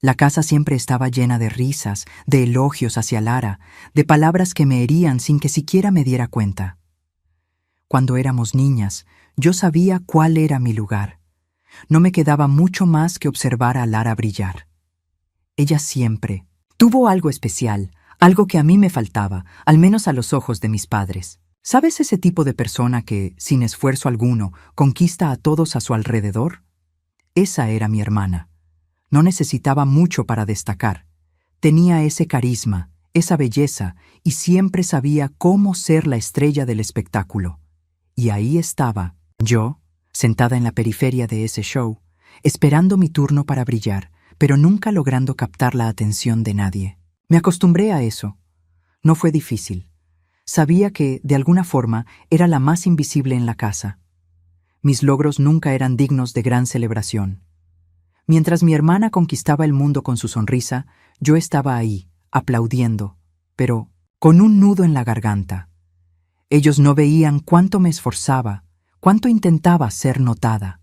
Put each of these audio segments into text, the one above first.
La casa siempre estaba llena de risas, de elogios hacia Lara, de palabras que me herían sin que siquiera me diera cuenta. Cuando éramos niñas, yo sabía cuál era mi lugar. No me quedaba mucho más que observar a Lara brillar. Ella siempre tuvo algo especial, algo que a mí me faltaba, al menos a los ojos de mis padres. ¿Sabes ese tipo de persona que, sin esfuerzo alguno, conquista a todos a su alrededor? Esa era mi hermana. No necesitaba mucho para destacar. Tenía ese carisma, esa belleza, y siempre sabía cómo ser la estrella del espectáculo. Y ahí estaba, yo, sentada en la periferia de ese show, esperando mi turno para brillar, pero nunca logrando captar la atención de nadie. Me acostumbré a eso. No fue difícil. Sabía que, de alguna forma, era la más invisible en la casa. Mis logros nunca eran dignos de gran celebración. Mientras mi hermana conquistaba el mundo con su sonrisa, yo estaba ahí, aplaudiendo, pero con un nudo en la garganta. Ellos no veían cuánto me esforzaba, cuánto intentaba ser notada.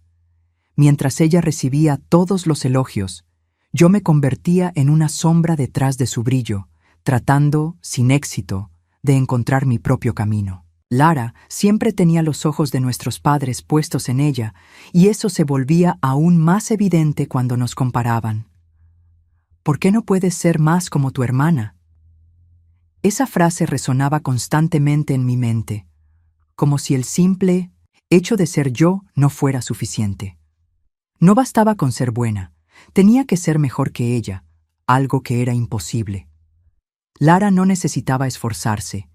Mientras ella recibía todos los elogios, yo me convertía en una sombra detrás de su brillo, tratando, sin éxito, de encontrar mi propio camino. Lara siempre tenía los ojos de nuestros padres puestos en ella, y eso se volvía aún más evidente cuando nos comparaban. ¿Por qué no puedes ser más como tu hermana? Esa frase resonaba constantemente en mi mente, como si el simple hecho de ser yo no fuera suficiente. No bastaba con ser buena, tenía que ser mejor que ella, algo que era imposible. Lara no necesitaba esforzarse.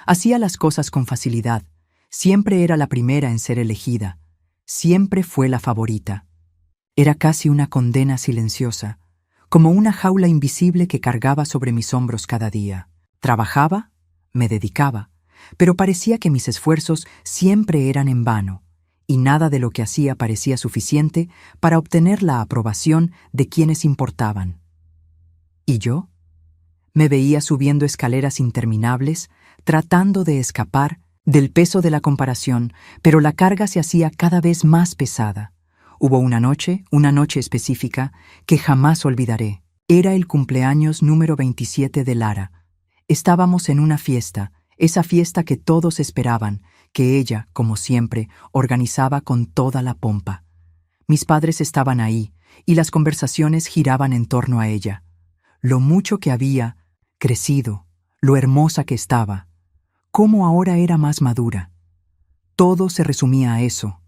Hacía las cosas con facilidad, siempre era la primera en ser elegida, siempre fue la favorita. Era casi una condena silenciosa, como una jaula invisible que cargaba sobre mis hombros cada día. Trabajaba, me dedicaba, pero parecía que mis esfuerzos siempre eran en vano, y nada de lo que hacía parecía suficiente para obtener la aprobación de quienes importaban. ¿Y yo? Me veía subiendo escaleras interminables, tratando de escapar del peso de la comparación, pero la carga se hacía cada vez más pesada. Hubo una noche específica, que jamás olvidaré. Era el cumpleaños número 27 de Lara. Estábamos en una fiesta, esa fiesta que todos esperaban, que ella, como siempre, organizaba con toda la pompa. Mis padres estaban ahí, y las conversaciones giraban en torno a ella. Lo mucho que había crecido, lo hermosa que estaba, cómo ahora era más madura. Todo se resumía a eso.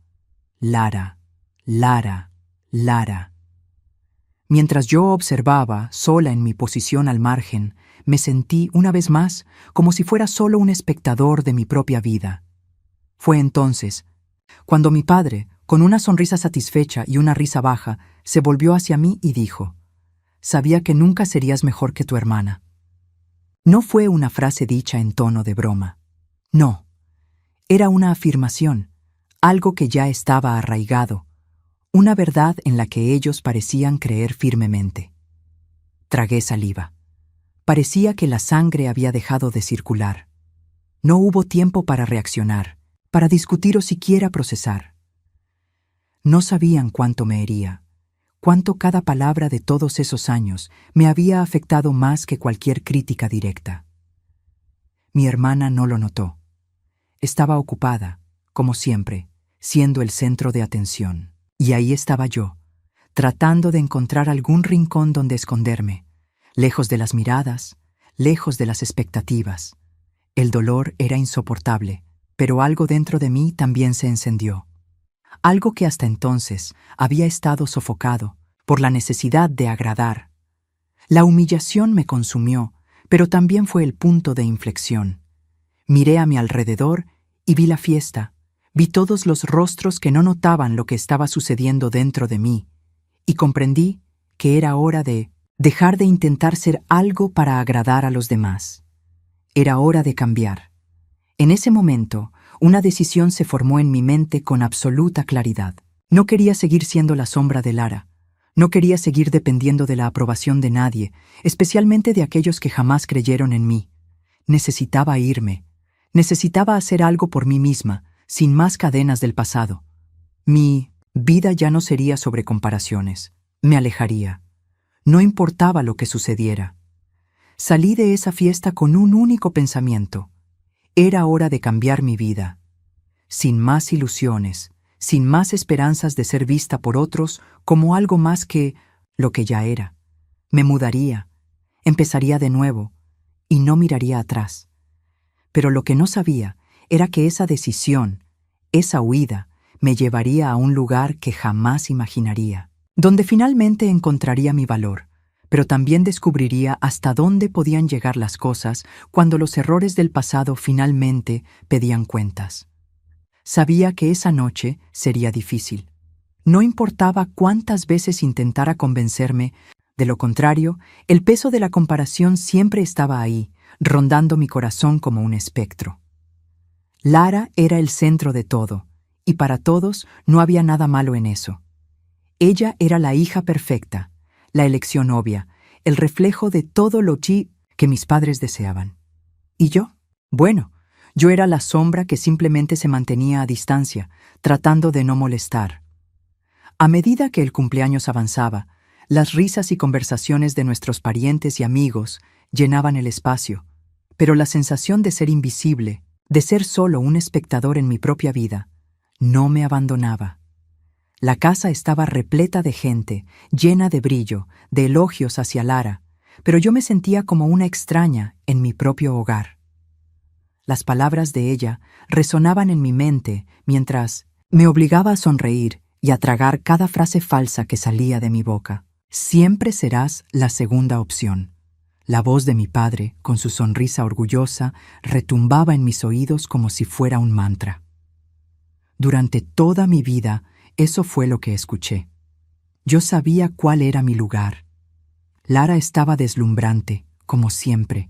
Lara, Lara, Lara. Mientras yo observaba, sola en mi posición al margen, me sentí, una vez más, como si fuera solo un espectador de mi propia vida. Fue entonces, cuando mi padre, con una sonrisa satisfecha y una risa baja, se volvió hacia mí y dijo: «Sabía que nunca serías mejor que tu hermana». No fue una frase dicha en tono de broma. No. Era una afirmación, algo que ya estaba arraigado, una verdad en la que ellos parecían creer firmemente. Tragué saliva. Parecía que la sangre había dejado de circular. No hubo tiempo para reaccionar, para discutir o siquiera procesar. No sabían cuánto me hería, cuánto cada palabra de todos esos años me había afectado más que cualquier crítica directa. Mi hermana no lo notó. Estaba ocupada, como siempre, siendo el centro de atención. Y ahí estaba yo, tratando de encontrar algún rincón donde esconderme, lejos de las miradas, lejos de las expectativas. El dolor era insoportable, pero algo dentro de mí también se encendió. Algo que hasta entonces había estado sofocado por la necesidad de agradar. La humillación me consumió, pero también fue el punto de inflexión. Miré a mi alrededor y vi la fiesta, vi todos los rostros que no notaban lo que estaba sucediendo dentro de mí, y comprendí que era hora de dejar de intentar ser algo para agradar a los demás. Era hora de cambiar. En ese momento, una decisión se formó en mi mente con absoluta claridad. No quería seguir siendo la sombra de Lara. No quería seguir dependiendo de la aprobación de nadie, especialmente de aquellos que jamás creyeron en mí. Necesitaba irme. Necesitaba hacer algo por mí misma, sin más cadenas del pasado. Mi vida ya no sería sobre comparaciones. Me alejaría. No importaba lo que sucediera. Salí de esa fiesta con un único pensamiento. Era hora de cambiar mi vida. Sin más ilusiones, sin más esperanzas de ser vista por otros como algo más que lo que ya era. Me mudaría, empezaría de nuevo y no miraría atrás. Pero lo que no sabía era que esa decisión, esa huida, me llevaría a un lugar que jamás imaginaría, donde finalmente encontraría mi valor, pero también descubriría hasta dónde podían llegar las cosas cuando los errores del pasado finalmente pedían cuentas. Sabía que esa noche sería difícil. No importaba cuántas veces intentara convencerme, de lo contrario, el peso de la comparación siempre estaba ahí, rondando mi corazón como un espectro. Lara era el centro de todo, y para todos no había nada malo en eso. Ella era la hija perfecta, la elección obvia, el reflejo de todo lo que mis padres deseaban. ¿Y yo? Bueno, yo era la sombra que simplemente se mantenía a distancia, tratando de no molestar. A medida que el cumpleaños avanzaba, las risas y conversaciones de nuestros parientes y amigos llenaban el espacio, pero la sensación de ser invisible, de ser solo un espectador en mi propia vida, no me abandonaba. La casa estaba repleta de gente, llena de brillo, de elogios hacia Lara, pero yo me sentía como una extraña en mi propio hogar. Las palabras de ella resonaban en mi mente mientras me obligaba a sonreír y a tragar cada frase falsa que salía de mi boca. Siempre serás la segunda opción. La voz de mi padre, con su sonrisa orgullosa, retumbaba en mis oídos como si fuera un mantra. Durante toda mi vida, eso fue lo que escuché. Yo sabía cuál era mi lugar. Lara estaba deslumbrante, como siempre.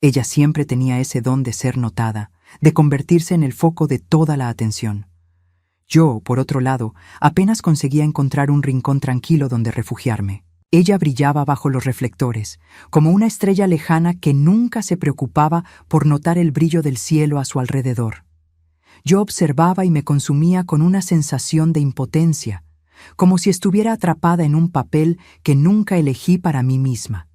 Ella siempre tenía ese don de ser notada, de convertirse en el foco de toda la atención. Yo, por otro lado, apenas conseguía encontrar un rincón tranquilo donde refugiarme. Ella brillaba bajo los reflectores, como una estrella lejana que nunca se preocupaba por notar el brillo del cielo a su alrededor. Yo observaba y me consumía con una sensación de impotencia, como si estuviera atrapada en un papel que nunca elegí para mí misma.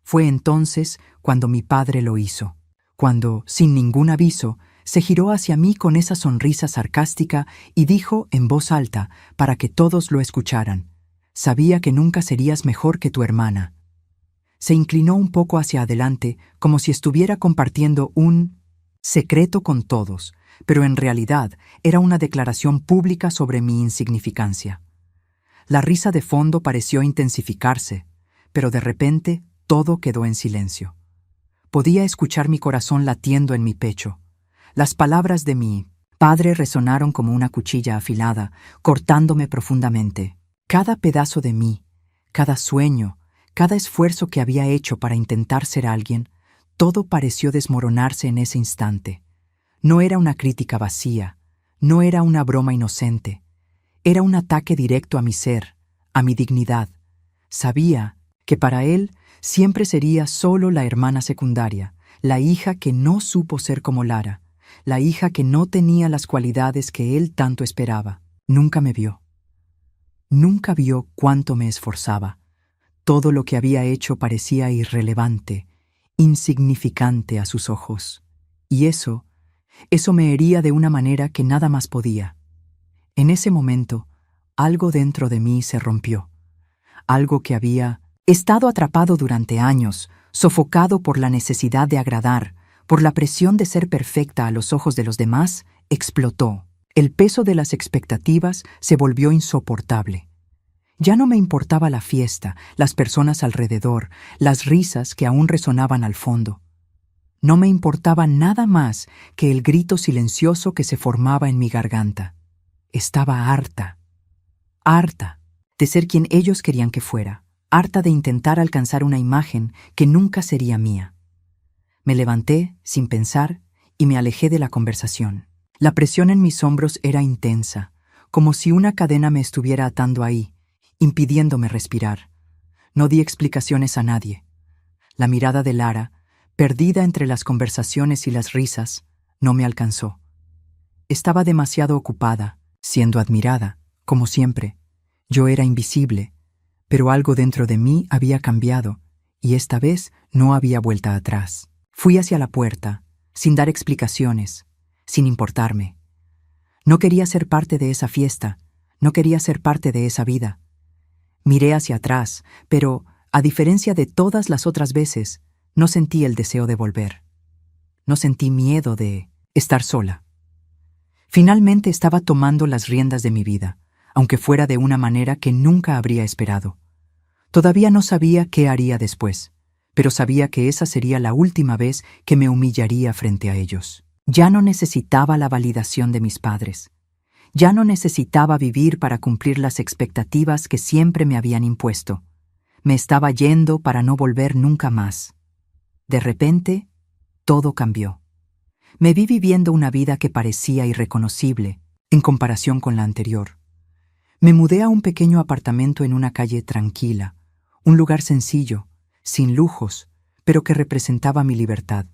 Fue entonces cuando mi padre lo hizo, cuando, sin ningún aviso, se giró hacia mí con esa sonrisa sarcástica y dijo en voz alta, para que todos lo escucharan: «Sabía que nunca serías mejor que tu hermana». Se inclinó un poco hacia adelante, como si estuviera compartiendo un secreto con todos, pero en realidad era una declaración pública sobre mi insignificancia. La risa de fondo pareció intensificarse, pero de repente todo quedó en silencio. Podía escuchar mi corazón latiendo en mi pecho. Las palabras de mi padre resonaron como una cuchilla afilada, cortándome profundamente. Cada pedazo de mí, cada sueño, cada esfuerzo que había hecho para intentar ser alguien, todo pareció desmoronarse en ese instante. No era una crítica vacía, no era una broma inocente. Era un ataque directo a mi ser, a mi dignidad. Sabía que para él siempre sería solo la hermana secundaria, la hija que no supo ser como Lara, la hija que no tenía las cualidades que él tanto esperaba. Nunca me vio. Nunca vio cuánto me esforzaba. Todo lo que había hecho parecía irrelevante, insignificante a sus ojos. Y eso me hería de una manera que nada más podía. En ese momento, algo dentro de mí se rompió. Algo que había estado atrapado durante años, sofocado por la necesidad de agradar, por la presión de ser perfecta a los ojos de los demás, explotó. El peso de las expectativas se volvió insoportable. Ya no me importaba la fiesta, las personas alrededor, las risas que aún resonaban al fondo. No me importaba nada más que el grito silencioso que se formaba en mi garganta. Estaba harta de ser quien ellos querían que fuera, harta de intentar alcanzar una imagen que nunca sería mía. Me levanté, sin pensar, y me alejé de la conversación. La presión en mis hombros era intensa, como si una cadena me estuviera atando ahí, impidiéndome respirar. No di explicaciones a nadie. La mirada de Lara, perdida entre las conversaciones y las risas, no me alcanzó. Estaba demasiado ocupada, siendo admirada, como siempre. Yo era invisible, Pero algo dentro de mí había cambiado, y esta vez no había vuelta atrás. Fui hacia la puerta, sin dar explicaciones, sin importarme. No quería ser parte de esa fiesta, no quería ser parte de esa vida. Miré hacia atrás, pero, a diferencia de todas las otras veces, no sentí el deseo de volver. No sentí miedo de estar sola. Finalmente estaba tomando las riendas de mi vida, aunque fuera de una manera que nunca habría esperado. Todavía no sabía qué haría después, pero sabía que esa sería la última vez que me humillaría frente a ellos. Ya no necesitaba la validación de mis padres. Ya no necesitaba vivir para cumplir las expectativas que siempre me habían impuesto. Me estaba yendo para no volver nunca más. De repente, todo cambió. Me vi viviendo una vida que parecía irreconocible en comparación con la anterior. Me mudé a un pequeño apartamento en una calle tranquila, un lugar sencillo, sin lujos, pero que representaba mi libertad.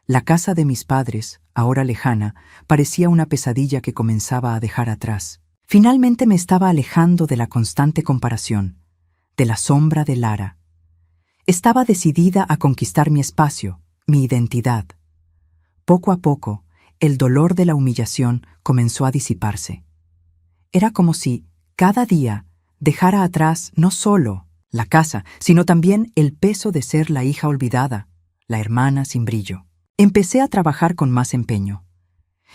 La casa de mis padres, ahora lejana, parecía una pesadilla que comenzaba a dejar atrás. Finalmente me estaba alejando de la constante comparación, de la sombra de Lara. Estaba decidida a conquistar mi espacio, mi identidad. Poco a poco, el dolor de la humillación comenzó a disiparse. Era como si, cada día, dejara atrás no solo la casa, sino también el peso de ser la hija olvidada, la hermana sin brillo. Empecé a trabajar con más empeño.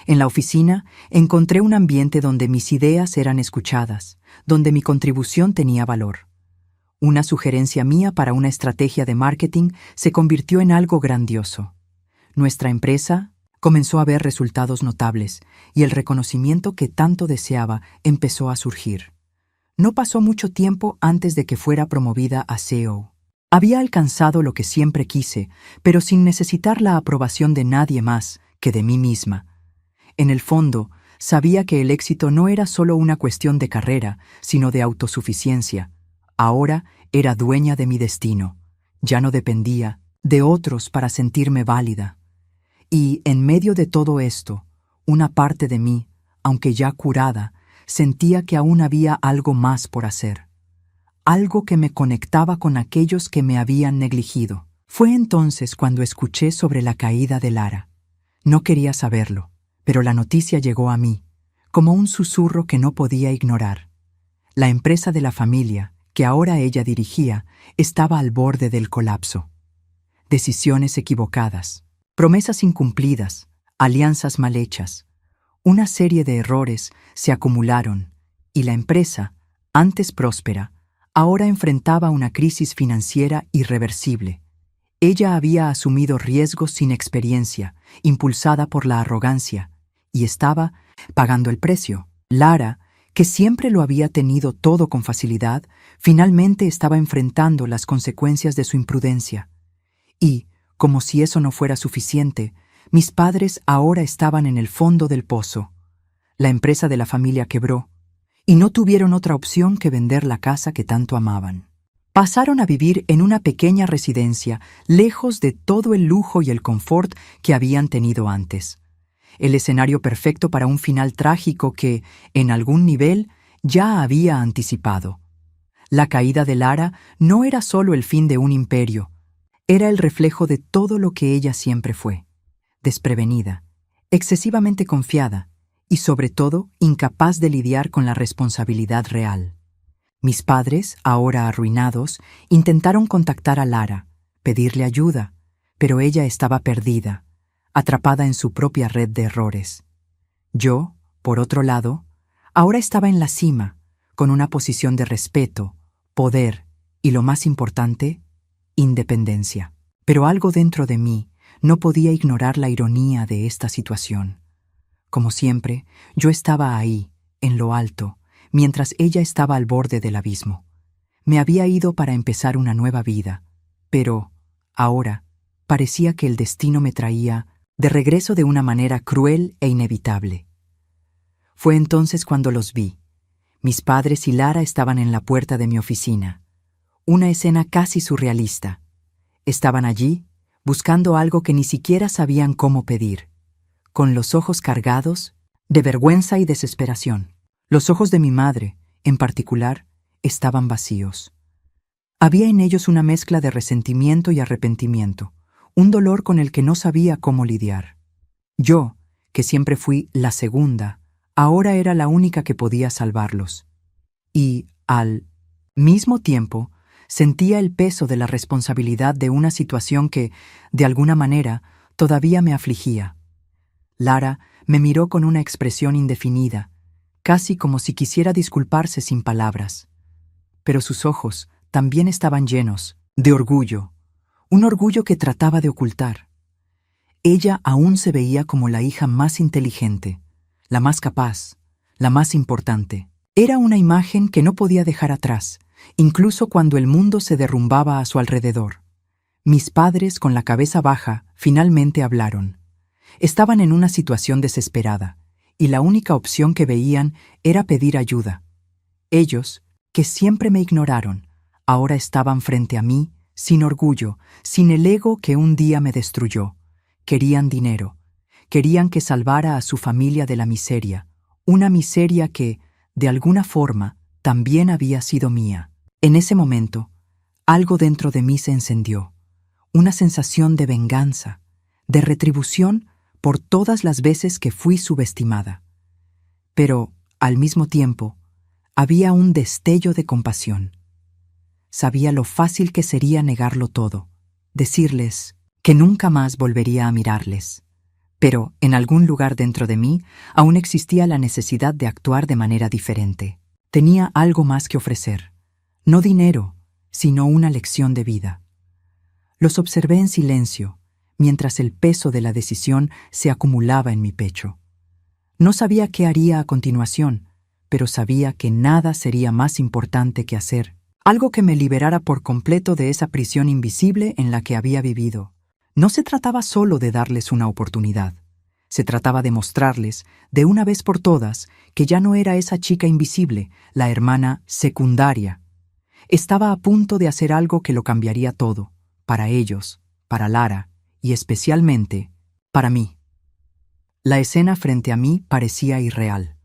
En la oficina encontré un ambiente donde mis ideas eran escuchadas, donde mi contribución tenía valor. Una sugerencia mía para una estrategia de marketing se convirtió en algo grandioso. Nuestra empresa comenzó a ver resultados notables y el reconocimiento que tanto deseaba empezó a surgir. No pasó mucho tiempo antes de que fuera promovida a CEO. Había alcanzado lo que siempre quise, pero sin necesitar la aprobación de nadie más que de mí misma. En el fondo, sabía que el éxito no era solo una cuestión de carrera, sino de autosuficiencia. Ahora era dueña de mi destino. Ya no dependía de otros para sentirme válida. Y, en medio de todo esto, una parte de mí, aunque ya curada, sentía que aún había algo más por hacer. Algo que me conectaba con aquellos que me habían negligido. Fue entonces cuando escuché sobre la caída de Lara. No quería saberlo, pero la noticia llegó a mí, como un susurro que no podía ignorar. La empresa de la familia, que ahora ella dirigía, estaba al borde del colapso. Decisiones equivocadas, promesas incumplidas, alianzas mal hechas. Una serie de errores se acumularon y la empresa, antes próspera, ahora enfrentaba una crisis financiera irreversible. Ella había asumido riesgos sin experiencia, impulsada por la arrogancia, y estaba pagando el precio. Lara, que siempre lo había tenido todo con facilidad, finalmente estaba enfrentando las consecuencias de su imprudencia. Y, como si eso no fuera suficiente, mis padres ahora estaban en el fondo del pozo. La empresa de la familia quebró, y no tuvieron otra opción que vender la casa que tanto amaban. Pasaron a vivir en una pequeña residencia, lejos de todo el lujo y el confort que habían tenido antes. El escenario perfecto para un final trágico que, en algún nivel, ya había anticipado. La caída de Lara no era solo el fin de un imperio, era el reflejo de todo lo que ella siempre fue: desprevenida, excesivamente confiada y, sobre todo, incapaz de lidiar con la responsabilidad real. Mis padres, ahora arruinados, intentaron contactar a Lara, pedirle ayuda, pero ella estaba perdida, atrapada en su propia red de errores. Yo, por otro lado, ahora estaba en la cima, con una posición de respeto, poder y, lo más importante, independencia. Pero algo dentro de mí no podía ignorar la ironía de esta situación. Como siempre, yo estaba ahí, en lo alto, mientras ella estaba al borde del abismo. Me había ido para empezar una nueva vida, pero, ahora, parecía que el destino me traía de regreso de una manera cruel e inevitable. Fue entonces cuando los vi. Mis padres y Lara estaban en la puerta de mi oficina. Una escena casi surrealista. Estaban allí, buscando algo que ni siquiera sabían cómo pedir, con los ojos cargados de vergüenza y desesperación. Los ojos de mi madre, en particular, estaban vacíos. Había en ellos una mezcla de resentimiento y arrepentimiento, un dolor con el que no sabía cómo lidiar. Yo, que siempre fui la segunda, ahora era la única que podía salvarlos. Y, al mismo tiempo, sentía el peso de la responsabilidad de una situación que, de alguna manera, todavía me afligía. Lara me miró con una expresión indefinida, casi como si quisiera disculparse sin palabras. Pero sus ojos también estaban llenos de orgullo, un orgullo que trataba de ocultar. Ella aún se veía como la hija más inteligente, la más capaz, la más importante. Era una imagen que no podía dejar atrás, incluso cuando el mundo se derrumbaba a su alrededor. Mis padres, con la cabeza baja, finalmente hablaron. Estaban en una situación desesperada, y la única opción que veían era pedir ayuda. Ellos, que siempre me ignoraron, ahora estaban frente a mí, sin orgullo, sin el ego que un día me destruyó. Querían dinero. Querían que salvara a su familia de la miseria, una miseria que, de alguna forma, también había sido mía. En ese momento, algo dentro de mí se encendió, una sensación de venganza, de retribución por todas las veces que fui subestimada. Pero, al mismo tiempo, había un destello de compasión. Sabía lo fácil que sería negarlo todo, decirles que nunca más volvería a mirarles. Pero, en algún lugar dentro de mí, aún existía la necesidad de actuar de manera diferente. Tenía algo más que ofrecer. No dinero, sino una lección de vida. Los observé en silencio, mientras el peso de la decisión se acumulaba en mi pecho. No sabía qué haría a continuación, pero sabía que nada sería más importante que hacer algo que me liberara por completo de esa prisión invisible en la que había vivido. No se trataba solo de darles una oportunidad. Se trataba de mostrarles, de una vez por todas, que ya no era esa chica invisible, la hermana secundaria. Estaba a punto de hacer algo que lo cambiaría todo, para ellos, para Lara, y especialmente, para mí. La escena frente a mí parecía irreal.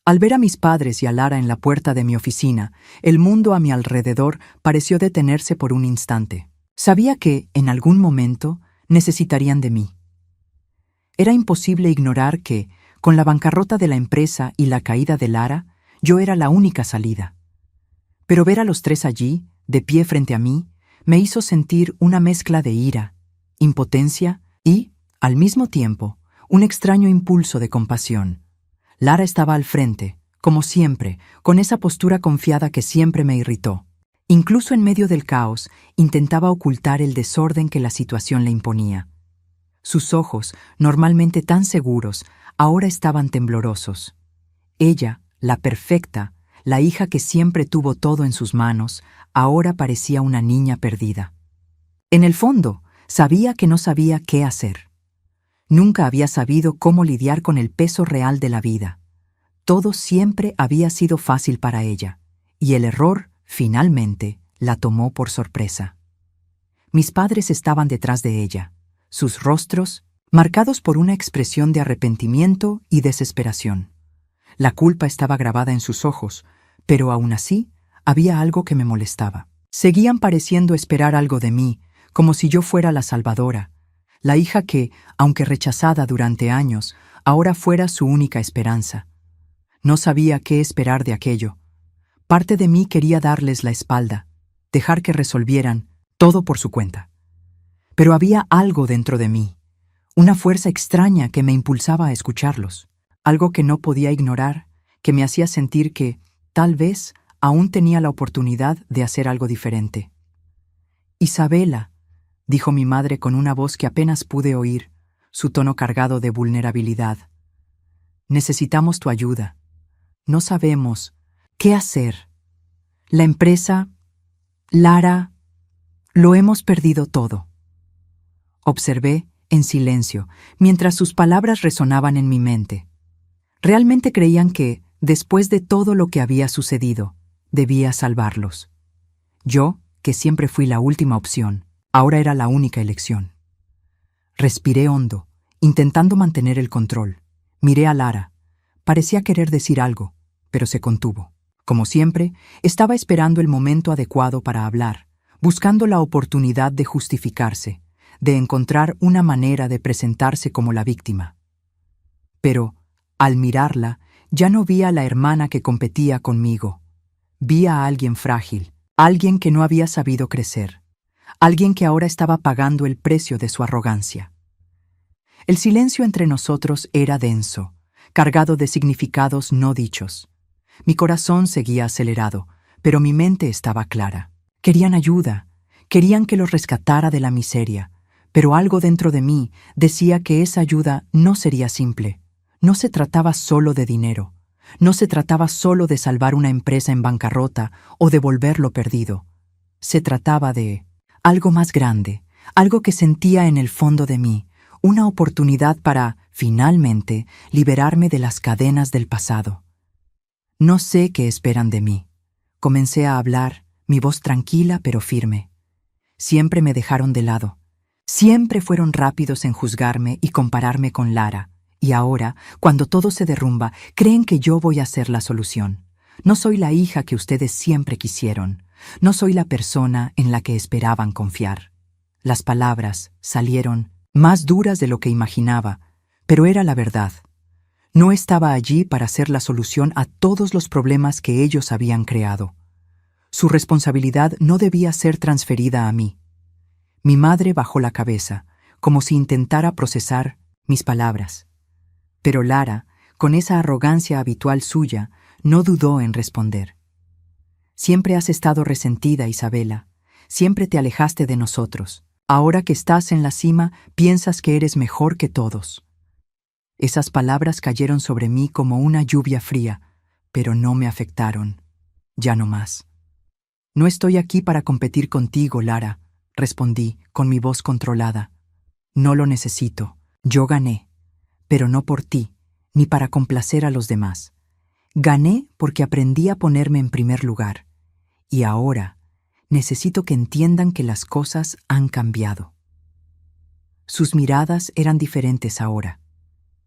Al ver a mis padres y a Lara en la puerta de mi oficina, el mundo a mi alrededor pareció detenerse por un instante. Sabía que, en algún momento, necesitarían de mí. Era imposible ignorar que, con la bancarrota de la empresa y la caída de Lara, yo era la única salida. Pero ver a los tres allí, de pie frente a mí, me hizo sentir una mezcla de ira, impotencia y, al mismo tiempo, un extraño impulso de compasión. Lara estaba al frente, como siempre, con esa postura confiada que siempre me irritó. Incluso en medio del caos, intentaba ocultar el desorden que la situación le imponía. Sus ojos, normalmente tan seguros, ahora estaban temblorosos. Ella, la perfecta, la hija que siempre tuvo todo en sus manos, ahora parecía una niña perdida. En el fondo, sabía que no sabía qué hacer. Nunca había sabido cómo lidiar con el peso real de la vida. Todo siempre había sido fácil para ella, y el error, finalmente, la tomó por sorpresa. Mis padres estaban detrás de ella, sus rostros marcados por una expresión de arrepentimiento y desesperación. La culpa estaba grabada en sus ojos, pero aún así había algo que me molestaba. Seguían pareciendo esperar algo de mí, como si yo fuera la salvadora, la hija que, aunque rechazada durante años, ahora fuera su única esperanza. No sabía qué esperar de aquello. Parte de mí quería darles la espalda, dejar que resolvieran todo por su cuenta. Pero había algo dentro de mí, una fuerza extraña que me impulsaba a escucharlos, algo que no podía ignorar, que me hacía sentir que, tal vez, aún tenía la oportunidad de hacer algo diferente. «Isabela», dijo mi madre con una voz que apenas pude oír, su tono cargado de vulnerabilidad. «Necesitamos tu ayuda. No sabemos qué hacer. La empresa, Lara, lo hemos perdido todo». Observé, en silencio, mientras sus palabras resonaban en mi mente. Realmente creían que, después de todo lo que había sucedido, debía salvarlos. Yo, que siempre fui la última opción, ahora era la única elección. Respiré hondo, intentando mantener el control. Miré a Lara. Parecía querer decir algo, pero se contuvo. Como siempre, estaba esperando el momento adecuado para hablar, buscando la oportunidad de justificarse, de encontrar una manera de presentarse como la víctima. Pero, al mirarla, ya no vi a la hermana que competía conmigo. Vi a alguien frágil, alguien que no había sabido crecer, alguien que ahora estaba pagando el precio de su arrogancia. El silencio entre nosotros era denso, cargado de significados no dichos. Mi corazón seguía acelerado, pero mi mente estaba clara. Querían ayuda, querían que los rescatara de la miseria, pero algo dentro de mí decía que esa ayuda no sería simple. No se trataba solo de dinero, no se trataba solo de salvar una empresa en bancarrota o devolver lo perdido. Se trataba de algo más grande, algo que sentía en el fondo de mí, una oportunidad para, finalmente, liberarme de las cadenas del pasado. No sé qué esperan de mí. Comencé a hablar, mi voz tranquila pero firme. Siempre me dejaron de lado. Siempre fueron rápidos en juzgarme y compararme con Lara. Y ahora, cuando todo se derrumba, creen que yo voy a ser la solución. No soy la hija que ustedes siempre quisieron. No soy la persona en la que esperaban confiar. Las palabras salieron más duras de lo que imaginaba, pero era la verdad. No estaba allí para ser la solución a todos los problemas que ellos habían creado. Su responsabilidad no debía ser transferida a mí. Mi madre bajó la cabeza, como si intentara procesar mis palabras. Pero Lara, con esa arrogancia habitual suya, no dudó en responder. Siempre has estado resentida, Isabela. Siempre te alejaste de nosotros. Ahora que estás en la cima, piensas que eres mejor que todos. Esas palabras cayeron sobre mí como una lluvia fría, pero no me afectaron. Ya no más. No estoy aquí para competir contigo, Lara, respondí con mi voz controlada. No lo necesito. Yo gané, pero no por ti, ni para complacer a los demás. Gané porque aprendí a ponerme en primer lugar. Y ahora necesito que entiendan que las cosas han cambiado. Sus miradas eran diferentes ahora.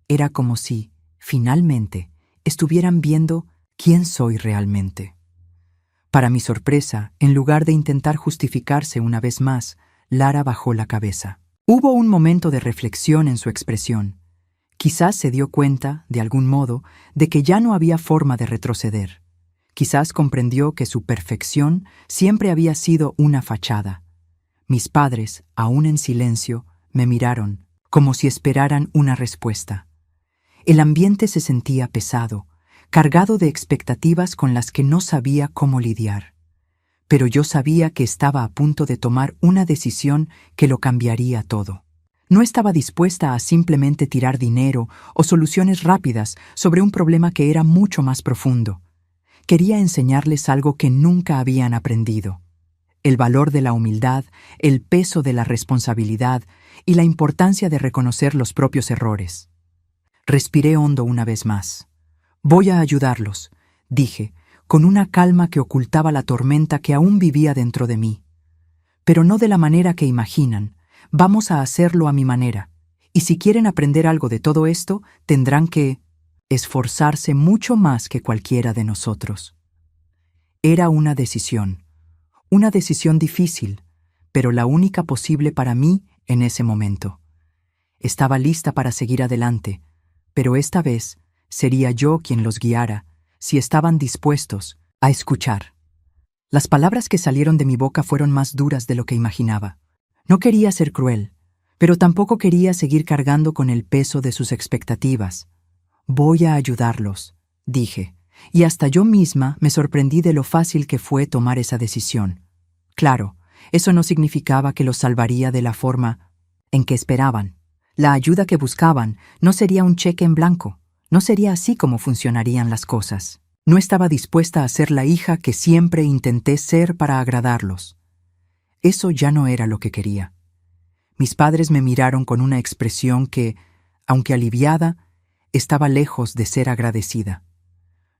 Era como si, finalmente, estuvieran viendo quién soy realmente. Para mi sorpresa, en lugar de intentar justificarse una vez más, Lara bajó la cabeza. Hubo un momento de reflexión en su expresión. Quizás se dio cuenta, de algún modo, de que ya no había forma de retroceder. Quizás comprendió que su perfección siempre había sido una fachada. Mis padres, aún en silencio, me miraron, como si esperaran una respuesta. El ambiente se sentía pesado, cargado de expectativas con las que no sabía cómo lidiar. Pero yo sabía que estaba a punto de tomar una decisión que lo cambiaría todo. No estaba dispuesta a simplemente tirar dinero o soluciones rápidas sobre un problema que era mucho más profundo. Quería enseñarles algo que nunca habían aprendido: el valor de la humildad, el peso de la responsabilidad y la importancia de reconocer los propios errores. Respiré hondo una vez más. Voy a ayudarlos, dije, con una calma que ocultaba la tormenta que aún vivía dentro de mí. Pero no de la manera que imaginan. Vamos a hacerlo a mi manera. Y si quieren aprender algo de todo esto, tendrán que esforzarse mucho más que cualquiera de nosotros. Era una decisión difícil, pero la única posible para mí en ese momento. Estaba lista para seguir adelante, pero esta vez sería yo quien los guiara, si estaban dispuestos a escuchar. Las palabras que salieron de mi boca fueron más duras de lo que imaginaba. No quería ser cruel, pero tampoco quería seguir cargando con el peso de sus expectativas. Voy a ayudarlos, dije, y hasta yo misma me sorprendí de lo fácil que fue tomar esa decisión. Claro, eso no significaba que los salvaría de la forma en que esperaban. La ayuda que buscaban no sería un cheque en blanco. No sería así como funcionarían las cosas. No estaba dispuesta a ser la hija que siempre intenté ser para agradarlos. Eso ya no era lo que quería. Mis padres me miraron con una expresión que, aunque aliviada, estaba lejos de ser agradecida.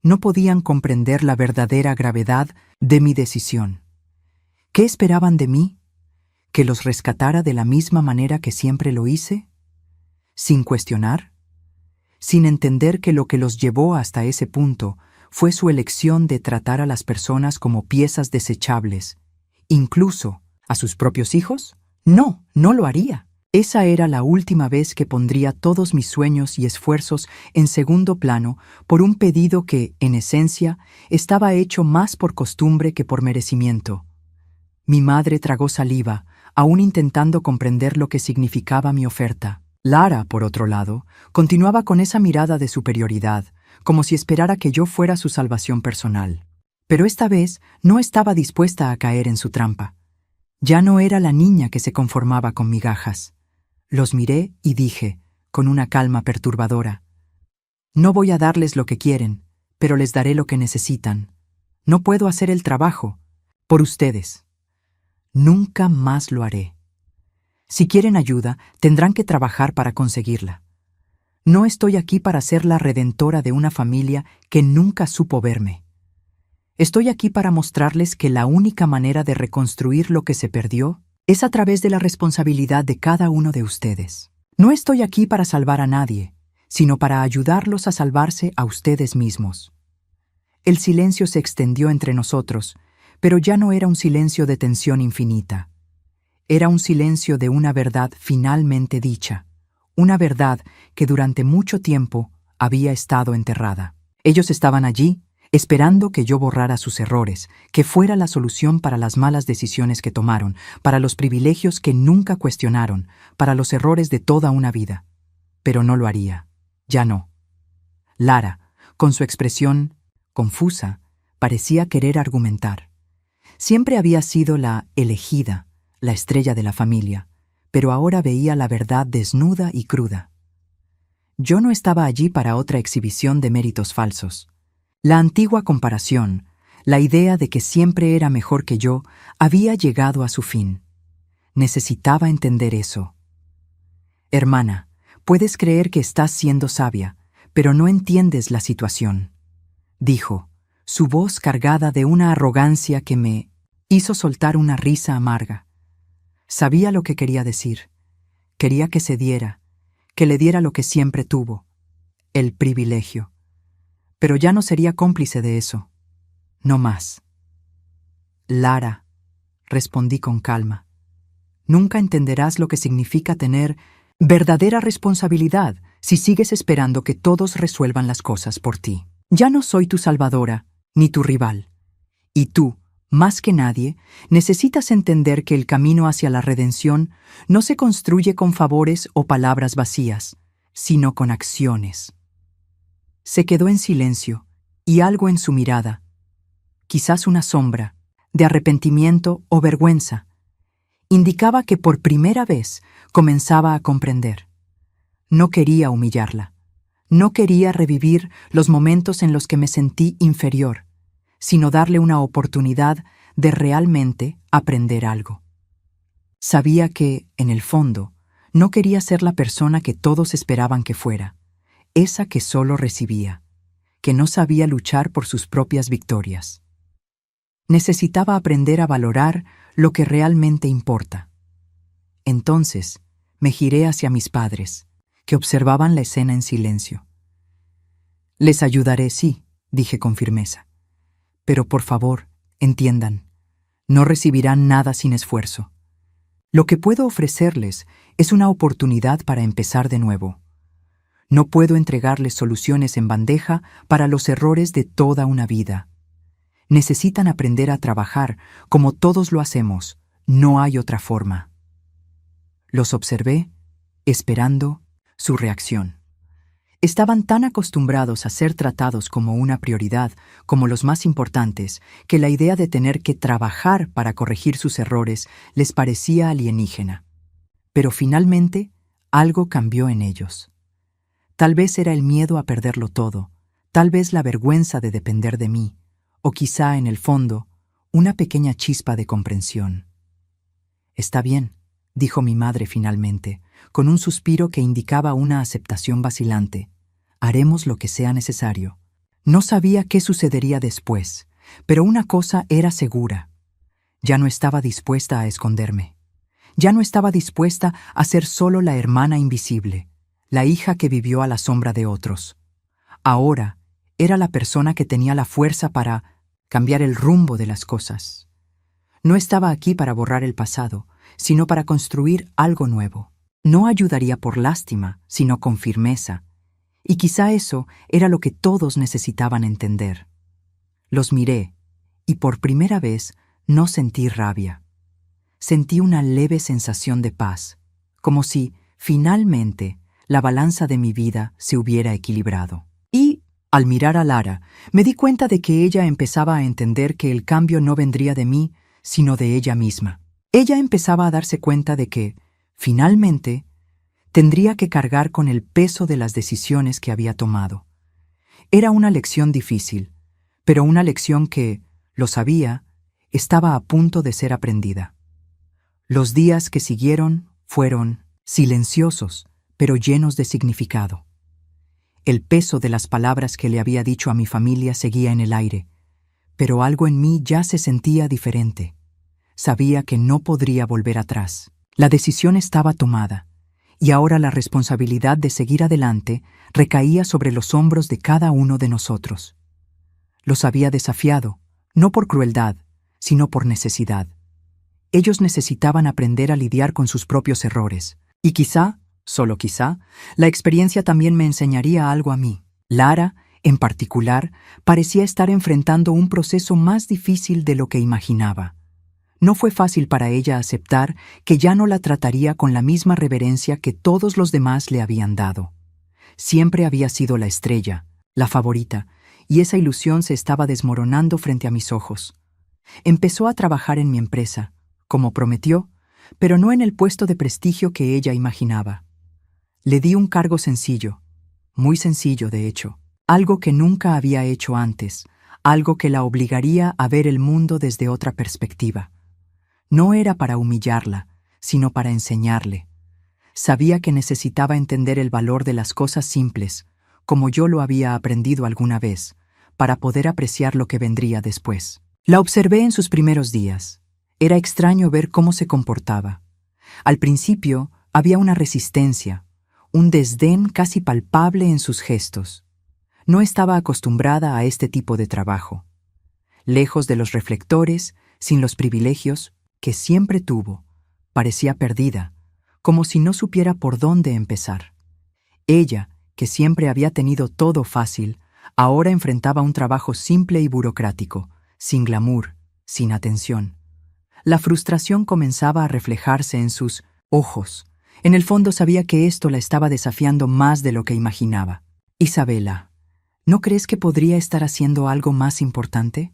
No podían comprender la verdadera gravedad de mi decisión. ¿Qué esperaban de mí? ¿Que los rescatara de la misma manera que siempre lo hice? ¿Sin cuestionar? Sin entender que lo que los llevó hasta ese punto fue su elección de tratar a las personas como piezas desechables, incluso a sus propios hijos. No, no lo haría. Esa era la última vez que pondría todos mis sueños y esfuerzos en segundo plano por un pedido que, en esencia, estaba hecho más por costumbre que por merecimiento. Mi madre tragó saliva, aún intentando comprender lo que significaba mi oferta. Lara, por otro lado, continuaba con esa mirada de superioridad, como si esperara que yo fuera su salvación personal. Pero esta vez no estaba dispuesta a caer en su trampa. Ya no era la niña que se conformaba con migajas. Los miré y dije, con una calma perturbadora: no voy a darles lo que quieren, pero les daré lo que necesitan. No puedo hacer el trabajo por ustedes. Nunca más lo haré. Si quieren ayuda, tendrán que trabajar para conseguirla. No estoy aquí para ser la redentora de una familia que nunca supo verme. Estoy aquí para mostrarles que la única manera de reconstruir lo que se perdió es a través de la responsabilidad de cada uno de ustedes. No estoy aquí para salvar a nadie, sino para ayudarlos a salvarse a ustedes mismos. El silencio se extendió entre nosotros, pero ya no era un silencio de tensión infinita. Era un silencio de una verdad finalmente dicha, una verdad que durante mucho tiempo había estado enterrada. Ellos estaban allí, esperando que yo borrara sus errores, que fuera la solución para las malas decisiones que tomaron, para los privilegios que nunca cuestionaron, para los errores de toda una vida. Pero no lo haría. Ya no. Lara, con su expresión confusa, parecía querer argumentar. Siempre había sido la elegida, la estrella de la familia, pero ahora veía la verdad desnuda y cruda. Yo no estaba allí para otra exhibición de méritos falsos. La antigua comparación, la idea de que siempre era mejor que yo, había llegado a su fin. Necesitaba entender eso. Hermana, puedes creer que estás siendo sabia, pero no entiendes la situación, dijo, su voz cargada de una arrogancia que me hizo soltar una risa amarga. Sabía lo que quería decir. Quería que cediera, que le diera lo que siempre tuvo, el privilegio. Pero ya no sería cómplice de eso. No más. Lara, respondí con calma, nunca entenderás lo que significa tener verdadera responsabilidad si sigues esperando que todos resuelvan las cosas por ti. Ya no soy tu salvadora, ni tu rival. Y tú, más que nadie, necesitas entender que el camino hacia la redención no se construye con favores o palabras vacías, sino con acciones. Se quedó en silencio, y algo en su mirada, quizás una sombra, de arrepentimiento o vergüenza, indicaba que por primera vez comenzaba a comprender. No quería humillarla. No quería revivir los momentos en los que me sentí inferior, sino darle una oportunidad de realmente aprender algo. Sabía que, en el fondo, no quería ser la persona que todos esperaban que fuera, esa que solo recibía, que no sabía luchar por sus propias victorias. Necesitaba aprender a valorar lo que realmente importa. Entonces, me giré hacia mis padres, que observaban la escena en silencio. Les ayudaré, sí, dije con firmeza. Pero por favor, entiendan, no recibirán nada sin esfuerzo. Lo que puedo ofrecerles es una oportunidad para empezar de nuevo. No puedo entregarles soluciones en bandeja para los errores de toda una vida. Necesitan aprender a trabajar como todos lo hacemos. No hay otra forma. Los observé, esperando su reacción. Estaban tan acostumbrados a ser tratados como una prioridad, como los más importantes, que la idea de tener que trabajar para corregir sus errores les parecía alienígena. Pero finalmente, algo cambió en ellos. Tal vez era el miedo a perderlo todo, tal vez la vergüenza de depender de mí, o quizá, en el fondo, una pequeña chispa de comprensión. «Está bien», dijo mi madre finalmente, con un suspiro que indicaba una aceptación vacilante. «Haremos lo que sea necesario». No sabía qué sucedería después, pero una cosa era segura. Ya no estaba dispuesta a esconderme. Ya no estaba dispuesta a ser solo la hermana invisible, la hija que vivió a la sombra de otros. Ahora, era la persona que tenía la fuerza para cambiar el rumbo de las cosas. No estaba aquí para borrar el pasado, sino para construir algo nuevo. No ayudaría por lástima, sino con firmeza. Y quizá eso era lo que todos necesitaban entender. Los miré, y por primera vez no sentí rabia. Sentí una leve sensación de paz, como si, finalmente, la balanza de mi vida se hubiera equilibrado. Y, al mirar a Lara, me di cuenta de que ella empezaba a entender que el cambio no vendría de mí, sino de ella misma. Ella empezaba a darse cuenta de que, finalmente, tendría que cargar con el peso de las decisiones que había tomado. Era una lección difícil, pero una lección que, lo sabía, estaba a punto de ser aprendida. Los días que siguieron fueron silenciosos, pero llenos de significado. El peso de las palabras que le había dicho a mi familia seguía en el aire, pero algo en mí ya se sentía diferente. Sabía que no podría volver atrás. La decisión estaba tomada, y ahora la responsabilidad de seguir adelante recaía sobre los hombros de cada uno de nosotros. Los había desafiado, no por crueldad, sino por necesidad. Ellos necesitaban aprender a lidiar con sus propios errores, y quizá, solo quizá, la experiencia también me enseñaría algo a mí. Lara, en particular, parecía estar enfrentando un proceso más difícil de lo que imaginaba. No fue fácil para ella aceptar que ya no la trataría con la misma reverencia que todos los demás le habían dado. Siempre había sido la estrella, la favorita, y esa ilusión se estaba desmoronando frente a mis ojos. Empezó a trabajar en mi empresa, como prometió, pero no en el puesto de prestigio que ella imaginaba. Le di un cargo sencillo, muy sencillo de hecho, algo que nunca había hecho antes, algo que la obligaría a ver el mundo desde otra perspectiva. No era para humillarla, sino para enseñarle. Sabía que necesitaba entender el valor de las cosas simples, como yo lo había aprendido alguna vez, para poder apreciar lo que vendría después. La observé en sus primeros días. Era extraño ver cómo se comportaba. Al principio había una resistencia, un desdén casi palpable en sus gestos. No estaba acostumbrada a este tipo de trabajo. Lejos de los reflectores, sin los privilegios que siempre tuvo, parecía perdida, como si no supiera por dónde empezar. Ella, que siempre había tenido todo fácil, ahora enfrentaba un trabajo simple y burocrático, sin glamour, sin atención. La frustración comenzaba a reflejarse en sus ojos. En el fondo sabía que esto la estaba desafiando más de lo que imaginaba. Isabela, ¿no crees que podría estar haciendo algo más importante?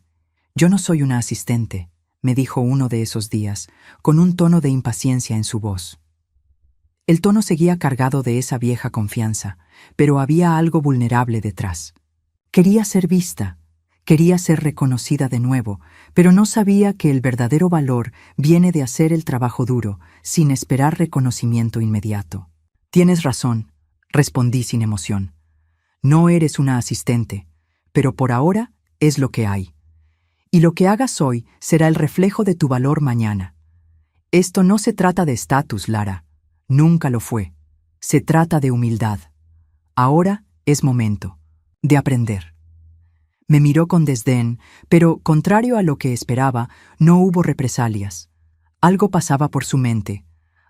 Yo no soy una asistente, me dijo uno de esos días, con un tono de impaciencia en su voz. El tono seguía cargado de esa vieja confianza, pero había algo vulnerable detrás. Quería ser vista, quería ser reconocida de nuevo, pero no sabía que el verdadero valor viene de hacer el trabajo duro, sin esperar reconocimiento inmediato. Tienes razón, respondí sin emoción. No eres una asistente, pero por ahora es lo que hay. Y lo que hagas hoy será el reflejo de tu valor mañana. Esto no se trata de estatus, Lara. Nunca lo fue. Se trata de humildad. Ahora es momento de aprender. Me miró con desdén, pero, contrario a lo que esperaba, no hubo represalias. Algo pasaba por su mente,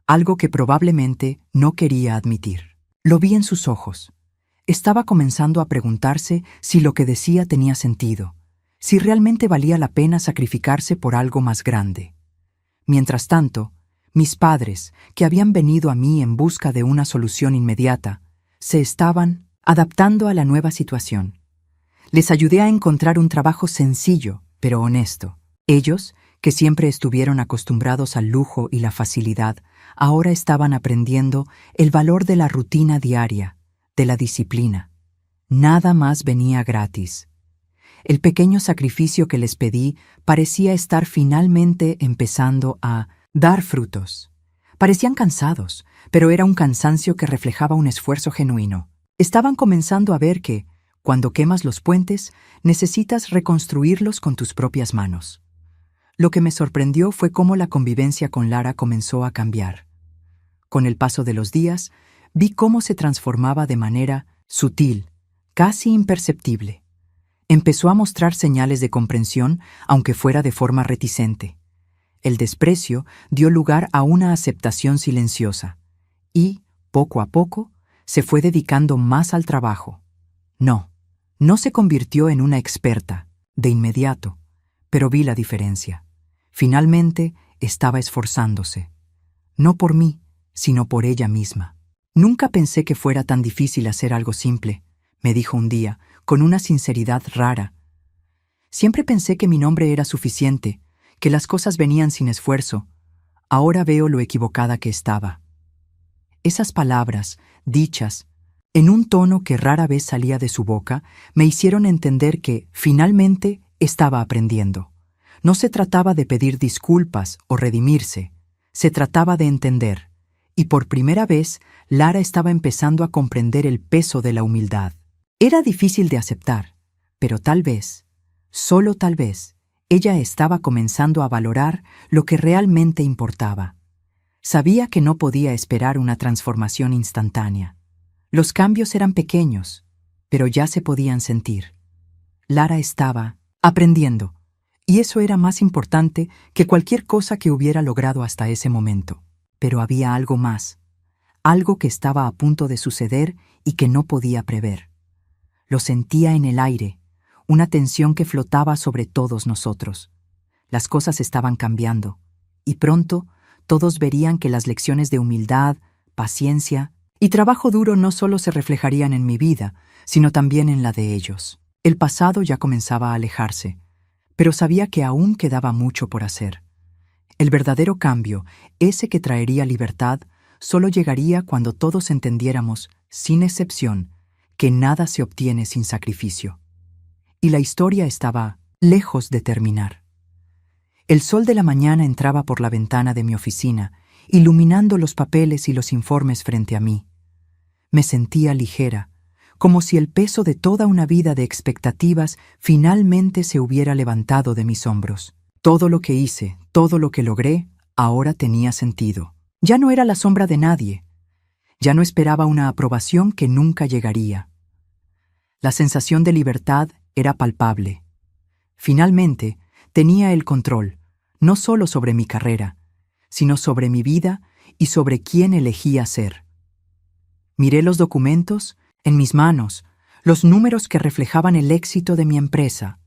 algo que probablemente no quería admitir. Lo vi en sus ojos. Estaba comenzando a preguntarse si lo que decía tenía sentido, si realmente valía la pena sacrificarse por algo más grande. Mientras tanto, mis padres, que habían venido a mí en busca de una solución inmediata, se estaban adaptando a la nueva situación. Les ayudé a encontrar un trabajo sencillo, pero honesto. Ellos, que siempre estuvieron acostumbrados al lujo y la facilidad, ahora estaban aprendiendo el valor de la rutina diaria, de la disciplina. Nada más venía gratis. El pequeño sacrificio que les pedí parecía estar finalmente empezando a dar frutos. Parecían cansados, pero era un cansancio que reflejaba un esfuerzo genuino. Estaban comenzando a ver que, cuando quemas los puentes, necesitas reconstruirlos con tus propias manos. Lo que me sorprendió fue cómo la convivencia con Lara comenzó a cambiar. Con el paso de los días, vi cómo se transformaba de manera sutil, casi imperceptible. Empezó a mostrar señales de comprensión, aunque fuera de forma reticente. El desprecio dio lugar a una aceptación silenciosa, y, poco a poco, se fue dedicando más al trabajo. No se convirtió en una experta, de inmediato, pero vi la diferencia. Finalmente, estaba esforzándose. No por mí, sino por ella misma. Nunca pensé que fuera tan difícil hacer algo simple, me dijo un día, con una sinceridad rara. Siempre pensé que mi nombre era suficiente, que las cosas venían sin esfuerzo. Ahora veo lo equivocada que estaba. Esas palabras, dichas, en un tono que rara vez salía de su boca, me hicieron entender que, finalmente, estaba aprendiendo. No se trataba de pedir disculpas o redimirse, se trataba de entender. Y por primera vez, Lara estaba empezando a comprender el peso de la humildad. Era difícil de aceptar, pero tal vez, solo tal vez, ella estaba comenzando a valorar lo que realmente importaba. Sabía que no podía esperar una transformación instantánea. Los cambios eran pequeños, pero ya se podían sentir. Lara estaba aprendiendo, y eso era más importante que cualquier cosa que hubiera logrado hasta ese momento. Pero había algo más, algo que estaba a punto de suceder y que no podía prever. Lo sentía en el aire, una tensión que flotaba sobre todos nosotros. Las cosas estaban cambiando, y pronto todos verían que las lecciones de humildad, paciencia y trabajo duro no solo se reflejarían en mi vida, sino también en la de ellos. El pasado ya comenzaba a alejarse, pero sabía que aún quedaba mucho por hacer. El verdadero cambio, ese que traería libertad, solo llegaría cuando todos entendiéramos, sin excepción, que nada se obtiene sin sacrificio. Y la historia estaba lejos de terminar. El sol de la mañana entraba por la ventana de mi oficina, iluminando los papeles y los informes frente a mí. Me sentía ligera, como si el peso de toda una vida de expectativas finalmente se hubiera levantado de mis hombros. Todo lo que hice, todo lo que logré, ahora tenía sentido. Ya no era la sombra de nadie. Ya no esperaba una aprobación que nunca llegaría. La sensación de libertad era palpable. Finalmente, tenía el control, no solo sobre mi carrera, sino sobre mi vida y sobre quién elegía ser. Miré los documentos en mis manos, los números que reflejaban el éxito de mi empresa,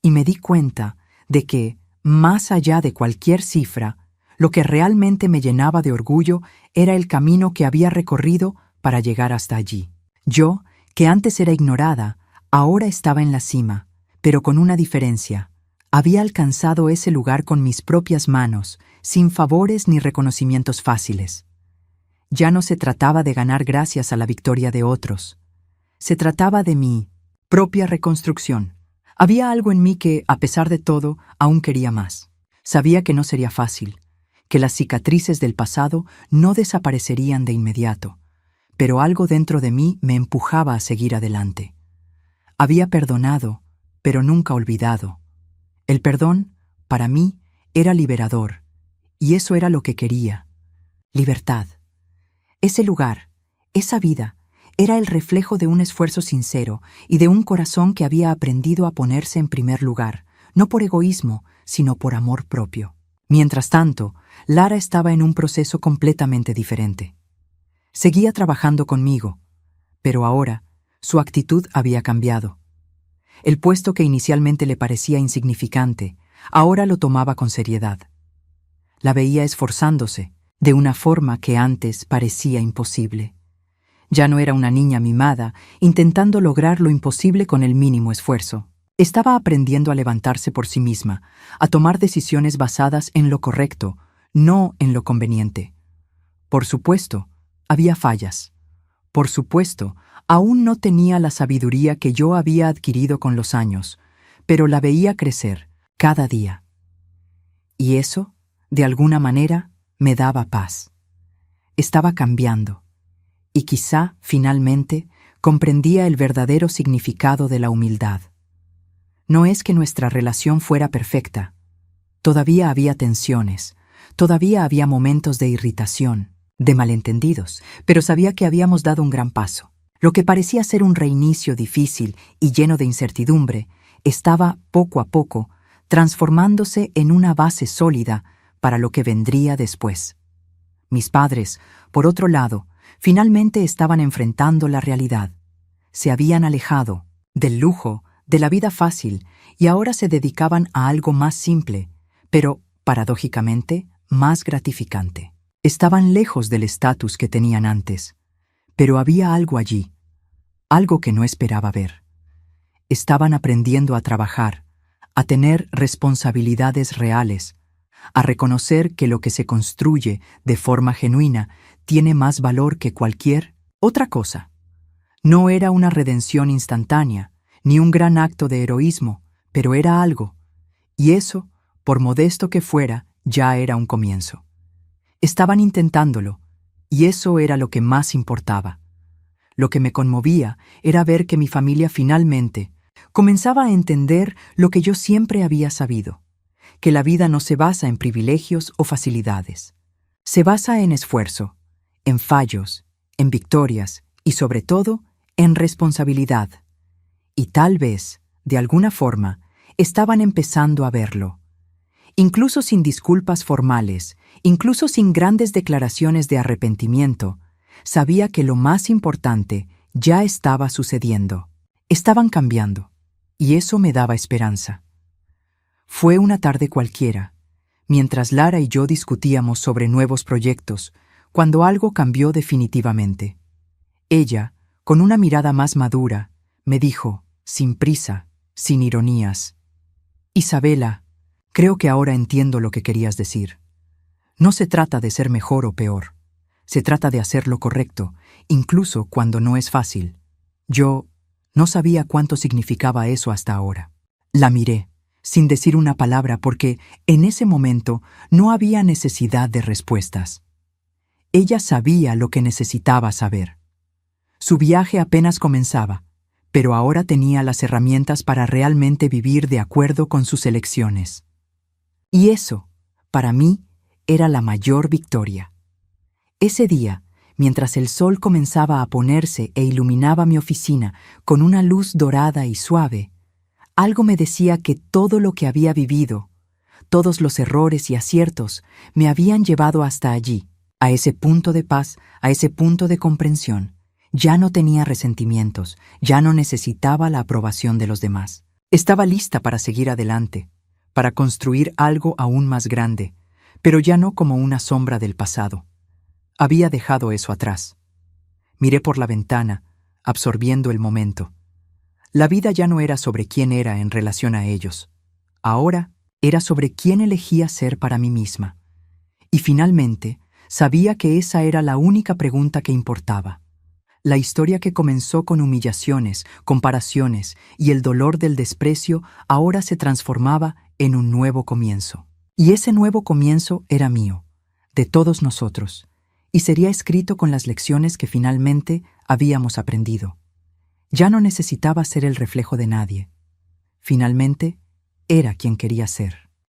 y me di cuenta de que, más allá de cualquier cifra, lo que realmente me llenaba de orgullo era el camino que había recorrido para llegar hasta allí. Yo, que antes era ignorada, ahora estaba en la cima, pero con una diferencia. Había alcanzado ese lugar con mis propias manos, sin favores ni reconocimientos fáciles. Ya no se trataba de ganar gracias a la victoria de otros. Se trataba de mi propia reconstrucción. Había algo en mí que, a pesar de todo, aún quería más. Sabía que no sería fácil, que las cicatrices del pasado no desaparecerían de inmediato, pero algo dentro de mí me empujaba a seguir adelante. Había perdonado, pero nunca olvidado. El perdón, para mí, era liberador, y eso era lo que quería. Libertad. Ese lugar, esa vida, era el reflejo de un esfuerzo sincero y de un corazón que había aprendido a ponerse en primer lugar, no por egoísmo, sino por amor propio. Mientras tanto, Lara estaba en un proceso completamente diferente. Seguía trabajando conmigo, pero ahora su actitud había cambiado. El puesto que inicialmente le parecía insignificante, ahora lo tomaba con seriedad. La veía esforzándose, de una forma que antes parecía imposible. Ya no era una niña mimada, intentando lograr lo imposible con el mínimo esfuerzo. Estaba aprendiendo a levantarse por sí misma, a tomar decisiones basadas en lo correcto, no en lo conveniente. Por supuesto, había fallas. Por supuesto, aún no tenía la sabiduría que yo había adquirido con los años, pero la veía crecer cada día. Y eso, de alguna manera, me daba paz. Estaba cambiando, y quizá, finalmente, comprendía el verdadero significado de la humildad. No es que nuestra relación fuera perfecta. Todavía había tensiones, todavía había momentos de irritación, de malentendidos, pero sabía que habíamos dado un gran paso. Lo que parecía ser un reinicio difícil y lleno de incertidumbre estaba, poco a poco, transformándose en una base sólida para lo que vendría después. Mis padres, por otro lado, finalmente estaban enfrentando la realidad. Se habían alejado del lujo, de la vida fácil, y ahora se dedicaban a algo más simple, pero, paradójicamente, más gratificante. Estaban lejos del estatus que tenían antes, pero había algo allí, algo que no esperaba ver. Estaban aprendiendo a trabajar, a tener responsabilidades reales, a reconocer que lo que se construye de forma genuina tiene más valor que cualquier otra cosa. No era una redención instantánea, ni un gran acto de heroísmo, pero era algo, y eso, por modesto que fuera, ya era un comienzo. Estaban intentándolo, y eso era lo que más importaba. Lo que me conmovía era ver que mi familia finalmente comenzaba a entender lo que yo siempre había sabido, que la vida no se basa en privilegios o facilidades. Se basa en esfuerzo, en fallos, en victorias y, sobre todo, en responsabilidad. Y tal vez, de alguna forma, estaban empezando a verlo. Incluso sin disculpas formales, incluso sin grandes declaraciones de arrepentimiento, sabía que lo más importante ya estaba sucediendo. Estaban cambiando, y eso me daba esperanza. Fue una tarde cualquiera, mientras Lara y yo discutíamos sobre nuevos proyectos, cuando algo cambió definitivamente. Ella, con una mirada más madura, me dijo, sin prisa, sin ironías: «Isabela, creo que ahora entiendo lo que querías decir. No se trata de ser mejor o peor. Se trata de hacer lo correcto, incluso cuando no es fácil». Yo no sabía cuánto significaba eso hasta ahora. La miré, sin decir una palabra, porque en ese momento no había necesidad de respuestas. Ella sabía lo que necesitaba saber. Su viaje apenas comenzaba, pero ahora tenía las herramientas para realmente vivir de acuerdo con sus elecciones. Y eso, para mí, era la mayor victoria. Ese día, mientras el sol comenzaba a ponerse e iluminaba mi oficina con una luz dorada y suave, algo me decía que todo lo que había vivido, todos los errores y aciertos, me habían llevado hasta allí, a ese punto de paz, a ese punto de comprensión. Ya no tenía resentimientos, ya no necesitaba la aprobación de los demás. Estaba lista para seguir adelante, para construir algo aún más grande, pero ya no como una sombra del pasado. Había dejado eso atrás. Miré por la ventana, absorbiendo el momento. La vida ya no era sobre quién era en relación a ellos. Ahora era sobre quién elegía ser para mí misma. Y finalmente, sabía que esa era la única pregunta que importaba. La historia que comenzó con humillaciones, comparaciones y el dolor del desprecio ahora se transformaba en un nuevo comienzo. Y ese nuevo comienzo era mío, de todos nosotros, y sería escrito con las lecciones que finalmente habíamos aprendido. Ya no necesitaba ser el reflejo de nadie. Finalmente, era quien quería ser.